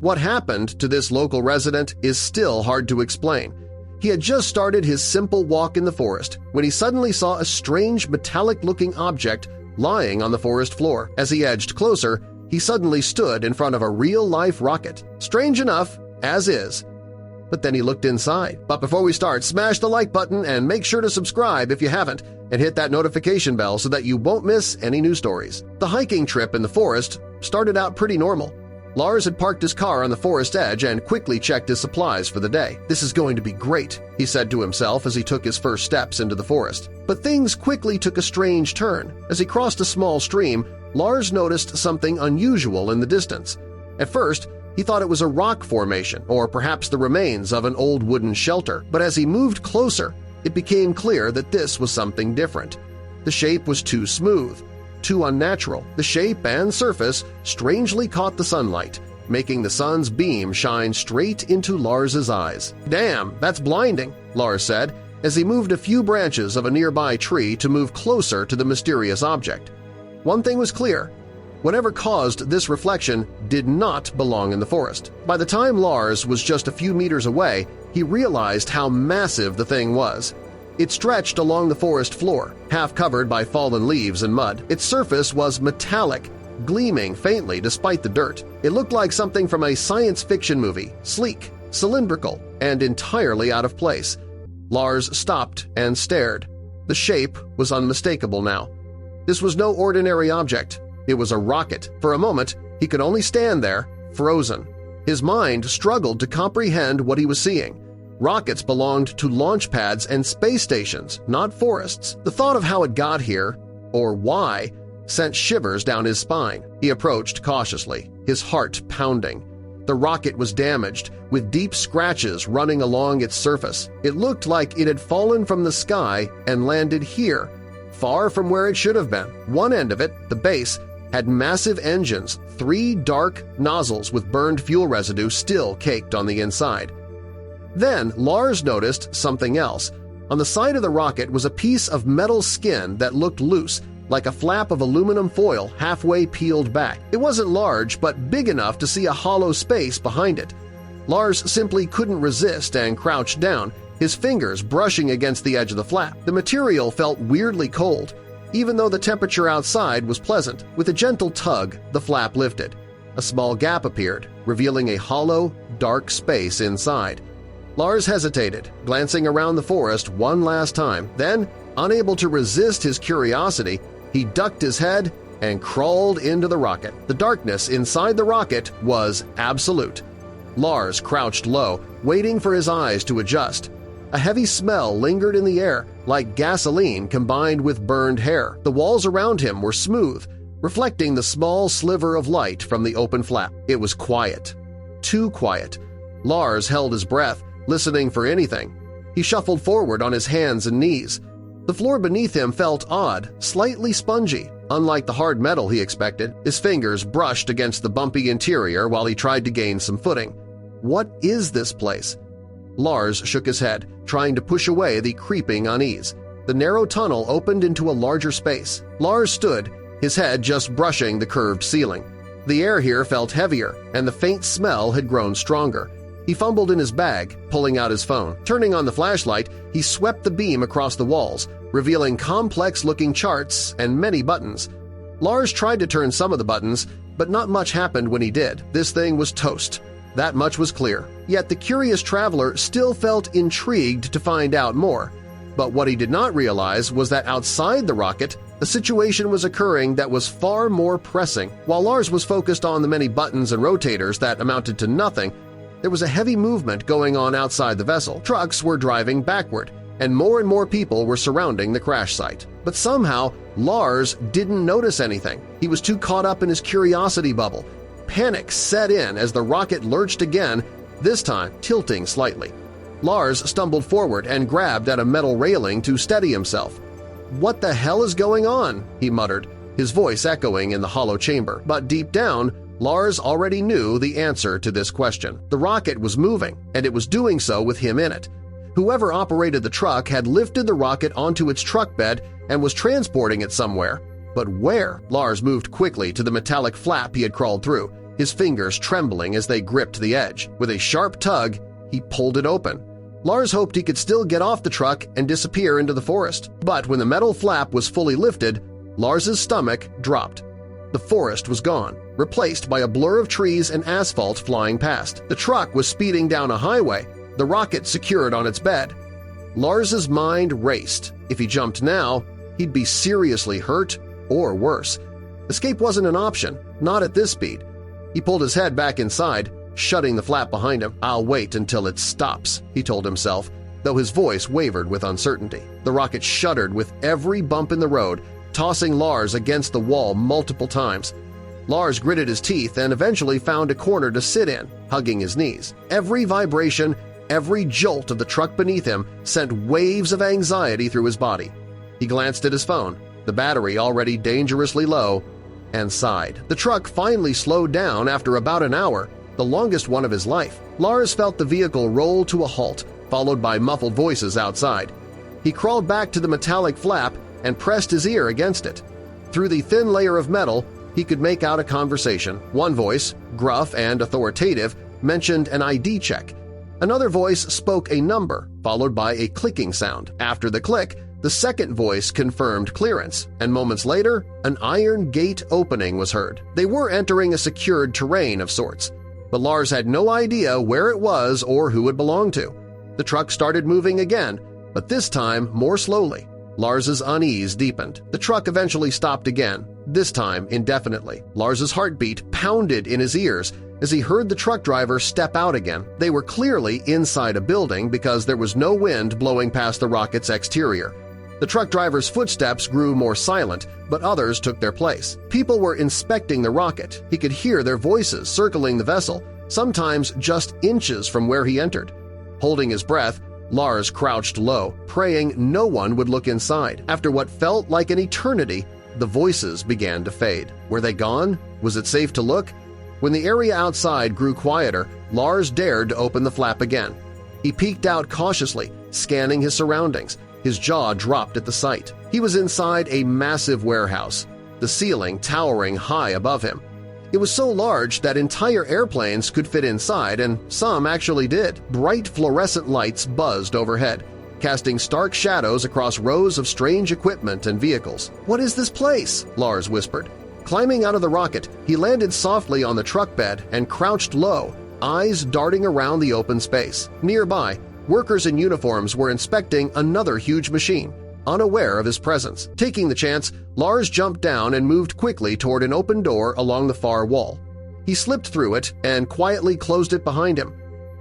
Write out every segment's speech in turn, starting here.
What happened to this local resident is still hard to explain. He had just started his simple walk in the forest when he suddenly saw a strange metallic-looking object lying on the forest floor. As he edged closer, he suddenly stood in front of a real-life rocket. Strange enough, as is. But then he looked inside. But before we start, smash the like button and make sure to subscribe if you haven't, and hit that notification bell so that you won't miss any new stories. The hiking trip in the forest started out pretty normal. Lars had parked his car on the forest edge and quickly checked his supplies for the day. "This is going to be great," he said to himself as he took his first steps into the forest. But things quickly took a strange turn. As he crossed a small stream, Lars noticed something unusual in the distance. At first, he thought it was a rock formation or perhaps the remains of an old wooden shelter, but as he moved closer, it became clear that this was something different. The shape was too smooth, too unnatural. The shape and surface strangely caught the sunlight, making the sun's beam shine straight into Lars's eyes. "Damn, that's blinding," Lars said, as he moved a few branches of a nearby tree to move closer to the mysterious object. One thing was clear. Whatever caused this reflection did not belong in the forest. By the time Lars was just a few meters away, he realized how massive the thing was. It stretched along the forest floor, half covered by fallen leaves and mud. Its surface was metallic, gleaming faintly despite the dirt. It looked like something from a science fiction movie, sleek, cylindrical, and entirely out of place. Lars stopped and stared. The shape was unmistakable now. This was no ordinary object. It was a rocket. For a moment, he could only stand there, frozen. His mind struggled to comprehend what he was seeing. Rockets belonged to launch pads and space stations, not forests. The thought of how it got here, or why, sent shivers down his spine. He approached cautiously, his heart pounding. The rocket was damaged, with deep scratches running along its surface. It looked like it had fallen from the sky and landed here, far from where it should have been. One end of it, the base, had massive engines, 3 dark nozzles with burned fuel residue still caked on the inside. Then Lars noticed something else. On the side of the rocket was a piece of metal skin that looked loose, like a flap of aluminum foil halfway peeled back. It wasn't large, but big enough to see a hollow space behind it. Lars simply couldn't resist and crouched down, his fingers brushing against the edge of the flap. The material felt weirdly cold, even though the temperature outside was pleasant. With a gentle tug, the flap lifted. A small gap appeared, revealing a hollow, dark space inside. Lars hesitated, glancing around the forest one last time. Then, unable to resist his curiosity, he ducked his head and crawled into the rocket. The darkness inside the rocket was absolute. Lars crouched low, waiting for his eyes to adjust. A heavy smell lingered in the air, like gasoline combined with burned hair. The walls around him were smooth, reflecting the small sliver of light from the open flap. It was quiet. Too quiet. Lars held his breath, listening for anything. He shuffled forward on his hands and knees. The floor beneath him felt odd, slightly spongy, unlike the hard metal he expected. His fingers brushed against the bumpy interior while he tried to gain some footing. What is this place? Lars shook his head, trying to push away the creeping unease. The narrow tunnel opened into a larger space. Lars stood, his head just brushing the curved ceiling. The air here felt heavier, and the faint smell had grown stronger. He fumbled in his bag, pulling out his phone. Turning on the flashlight, he swept the beam across the walls, revealing complex-looking charts and many buttons. Lars tried to turn some of the buttons, but not much happened when he did. This thing was toast. That much was clear. Yet the curious traveler still felt intrigued to find out more. But what he did not realize was that outside the rocket, a situation was occurring that was far more pressing. While Lars was focused on the many buttons and rotators that amounted to nothing, there was a heavy movement going on outside the vessel. Trucks were driving backward, and more people were surrounding the crash site. But somehow, Lars didn't notice anything. He was too caught up in his curiosity bubble. Panic set in as the rocket lurched again, this time tilting slightly. Lars stumbled forward and grabbed at a metal railing to steady himself. "What the hell is going on?" he muttered, his voice echoing in the hollow chamber. But deep down, Lars already knew the answer to this question. The rocket was moving, and it was doing so with him in it. Whoever operated the truck had lifted the rocket onto its truck bed and was transporting it somewhere. But where? Lars moved quickly to the metallic flap he had crawled through. his fingers trembling as they gripped the edge. With a sharp tug, he pulled it open. Lars hoped he could still get off the truck and disappear into the forest. But when the metal flap was fully lifted, Lars's stomach dropped. The forest was gone, replaced by a blur of trees and asphalt flying past. The truck was speeding down a highway, the rocket secured on its bed. Lars's mind raced. If he jumped now, he'd be seriously hurt or worse. Escape wasn't an option, not at this speed. He pulled his head back inside, shutting the flap behind him. "I'll wait until it stops," he told himself, though his voice wavered with uncertainty. The rocket shuddered with every bump in the road, tossing Lars against the wall multiple times. Lars gritted his teeth and eventually found a corner to sit in, hugging his knees. Every vibration, every jolt of the truck beneath him sent waves of anxiety through his body. He glanced at his phone, the battery already dangerously low, and sighed. The truck finally slowed down after about an hour, the longest one of his life. Lars felt the vehicle roll to a halt, followed by muffled voices outside. He crawled back to the metallic flap and pressed his ear against it. Through the thin layer of metal, he could make out a conversation. One voice, gruff and authoritative, mentioned an ID check. Another voice spoke a number, followed by a clicking sound. After the click, the second voice confirmed clearance, and moments later, an iron gate opening was heard. They were entering a secured terrain of sorts, but Lars had no idea where it was or who it belonged to. The truck started moving again, but this time more slowly. Lars's unease deepened. The truck eventually stopped again, this time indefinitely. Lars's heartbeat pounded in his ears as he heard the truck driver step out again. They were clearly inside a building because there was no wind blowing past the rocket's exterior. The truck driver's footsteps grew more silent, but others took their place. People were inspecting the rocket. He could hear their voices circling the vessel, sometimes just inches from where he entered. Holding his breath, Lars crouched low, praying no one would look inside. After what felt like an eternity, the voices began to fade. Were they gone? Was it safe to look? When the area outside grew quieter, Lars dared to open the flap again. He peeked out cautiously, scanning his surroundings. His jaw dropped at the sight. He was inside a massive warehouse, the ceiling towering high above him. It was so large that entire airplanes could fit inside, and some actually did. Bright fluorescent lights buzzed overhead, casting stark shadows across rows of strange equipment and vehicles. "What is this place?" Lars whispered. Climbing out of the rocket, he landed softly on the truck bed and crouched low, eyes darting around the open space. Nearby, workers in uniforms were inspecting another huge machine, unaware of his presence. Taking the chance, Lars jumped down and moved quickly toward an open door along the far wall. He slipped through it and quietly closed it behind him.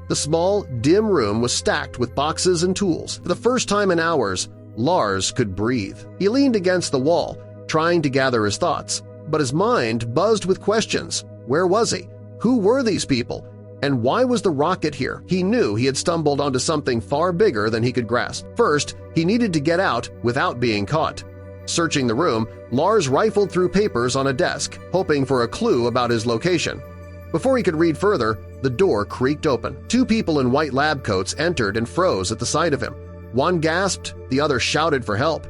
The small, dim room was stacked with boxes and tools. For the first time in hours, Lars could breathe. He leaned against the wall, trying to gather his thoughts, but his mind buzzed with questions. Where was he? Who were these people? And why was the rocket here? He knew he had stumbled onto something far bigger than he could grasp. First, he needed to get out without being caught. Searching the room, Lars rifled through papers on a desk, hoping for a clue about his location. Before he could read further, the door creaked open. Two people in white lab coats entered and froze at the sight of him. One gasped, the other shouted for help.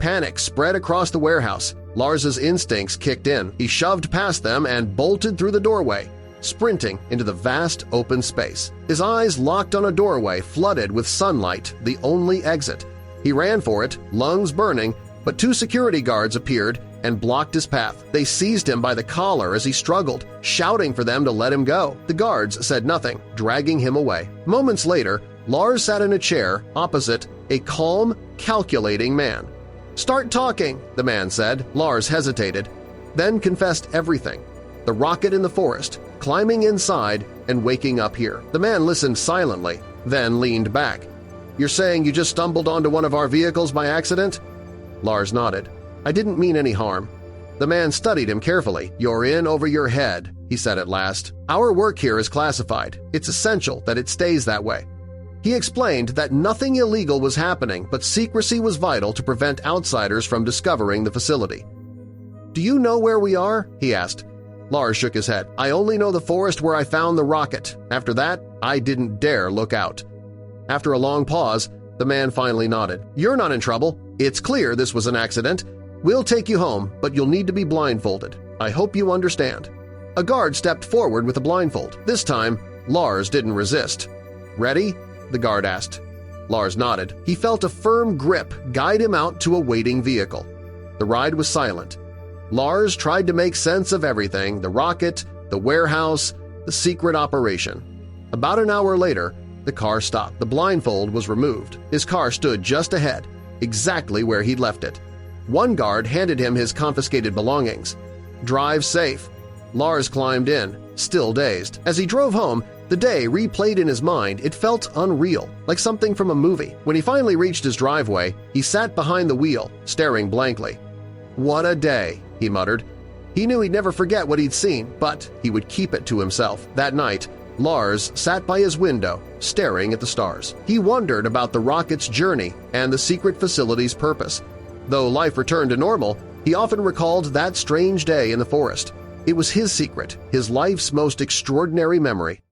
Panic spread across the warehouse. Lars's instincts kicked in. He shoved past them and bolted through the doorway, sprinting into the vast open space. His eyes locked on a doorway flooded with sunlight, the only exit. He ran for it, lungs burning, but two security guards appeared and blocked his path. They seized him by the collar as he struggled, shouting for them to let him go. The guards said nothing, dragging him away. Moments later, Lars sat in a chair opposite a calm, calculating man. "Start talking," the man said. Lars hesitated, then confessed everything. The rocket in the forest, climbing inside and waking up here. The man listened silently, then leaned back. "You're saying you just stumbled onto one of our vehicles by accident?" Lars nodded. "I didn't mean any harm." The man studied him carefully. "You're in over your head," he said at last. "Our work here is classified. It's essential that it stays that way." He explained that nothing illegal was happening, but secrecy was vital to prevent outsiders from discovering the facility. "Do you know where we are?" he asked. Lars shook his head. "I only know the forest where I found the rocket. After that, I didn't dare look out." After a long pause, the man finally nodded. "You're not in trouble. It's clear this was an accident. We'll take you home, but you'll need to be blindfolded. I hope you understand." A guard stepped forward with a blindfold. This time, Lars didn't resist. "Ready?" the guard asked. Lars nodded. He felt a firm grip guide him out to a waiting vehicle. The ride was silent. Lars tried to make sense of everything: the rocket, the warehouse, the secret operation. About an hour later, the car stopped. The blindfold was removed. His car stood just ahead, exactly where he'd left it. One guard handed him his confiscated belongings. "Drive safe." Lars climbed in, still dazed. As he drove home, the day replayed in his mind. It felt unreal, like something from a movie. When he finally reached his driveway, he sat behind the wheel, staring blankly. "What a day," he muttered. He knew he'd never forget what he'd seen, but he would keep it to himself. That night, Lars sat by his window, staring at the stars. He wondered about the rocket's journey and the secret facility's purpose. Though life returned to normal, he often recalled that strange day in the forest. It was his secret, his life's most extraordinary memory.